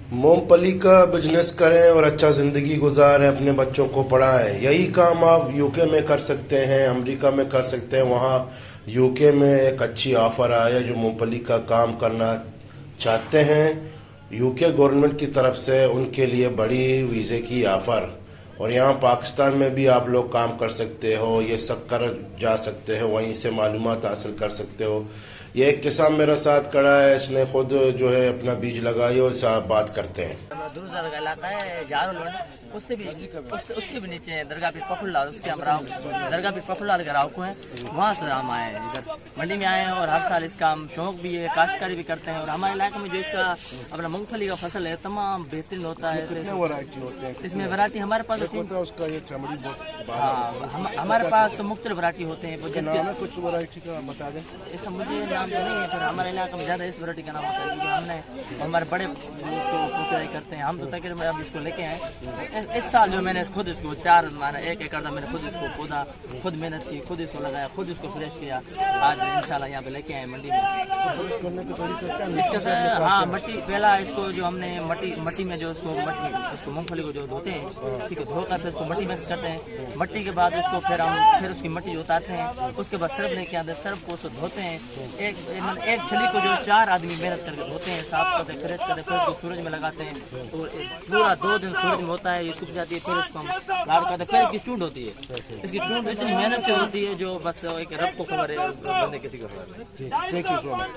मूंगफली का बिजनेस करें और अच्छा ज़िंदगी गुजारें, अपने बच्चों को पढ़ाएं। यही काम आप यूके में कर सकते हैं, अमेरिका में कर सकते हैं। वहाँ यूके में एक अच्छी ऑफ़र आया जो मूंगफली का काम करना चाहते हैं यूके गवर्नमेंट की तरफ से, उनके लिए बड़ी वीज़े की ऑफ़र। और यहाँ पाकिस्तान में भी आप लोग काम कर सकते हो, ये सब कर जा सकते हो, वहीं से मालूमात हासिल कर सकते हो। ये एक किसान मेरे साथ खड़ा है, इसने खुद जो है अपना बीज लगाई और साहब बात करते हैं। दूर दराज का इलाका है, जारो लोड उससे भी उसके भी नीचे दरगाह पीर पखुल्लाल, उसके हम राव दरगाह पीर पखुल्लाल के राव को हैं, वहाँ से हम आए हैं, इधर मंडी में आए हैं। और हर साल इसका हम शौक भी है, काश्तकारी भी करते हैं। और हमारे इलाके में जो इसका अपना मूंगफली का फसल है तमाम बेहतरीन होता है। इसमें वैरायटी हमारे पास होती है, उसका ये चमड़ी हाँ हमारे पास तो मुख्तलिफ वैरायटी होते हैं। कुछ वैरायटी का बता दें। ऐसा मुझे नाम तो नहीं है, पर हमारे इलाके में ज़्यादा इस वैरायटी का नाम होता है क्योंकि हमने हमारे बड़े उसको प्रोक्योर करते हैं। हम तो तकरीबन अब इसको लेके आए। इस साल जो मैंने खुद इसको 1 एकड़ था, मैंने खुद इसको पौधा, खुद मेहनत की, खुद इसको लगाया, खुद इसको फ्रेश किया। आज इंशाल्लाह यहाँ पे लेके आए मंडी में। इसका हाँ मट्टी पहला इसको जो हमने मट्टी में जो उसको मूंगफली को जो धोते हैं, ठीक है, धोकर फिर उसको मट्टी मिक्स करते हैं। मट्टी के बाद उसको फिर उसकी मट्टी जो उतारते हैं, उसके बाद सर्फ लेके आते हैं, सर्फ को उसको धोते हैं। एक छली को जो 4 आदमी मेहनत करके धोते हैं, साफ करते हैं, फ्रेश करते हैं, फिर उसको सूरज में लगाते हैं। और पूरा 2 दिन सूरज में होता है, ये सूख जाती है। फिर उसको हम लाड़ करते हैं, फिर इसकी चूंड होती है। इसकी चूंड इतनी मेहनत से होती है जो बस एक रब को खबर है, बंदे किसी को खबर है। Thank you so much.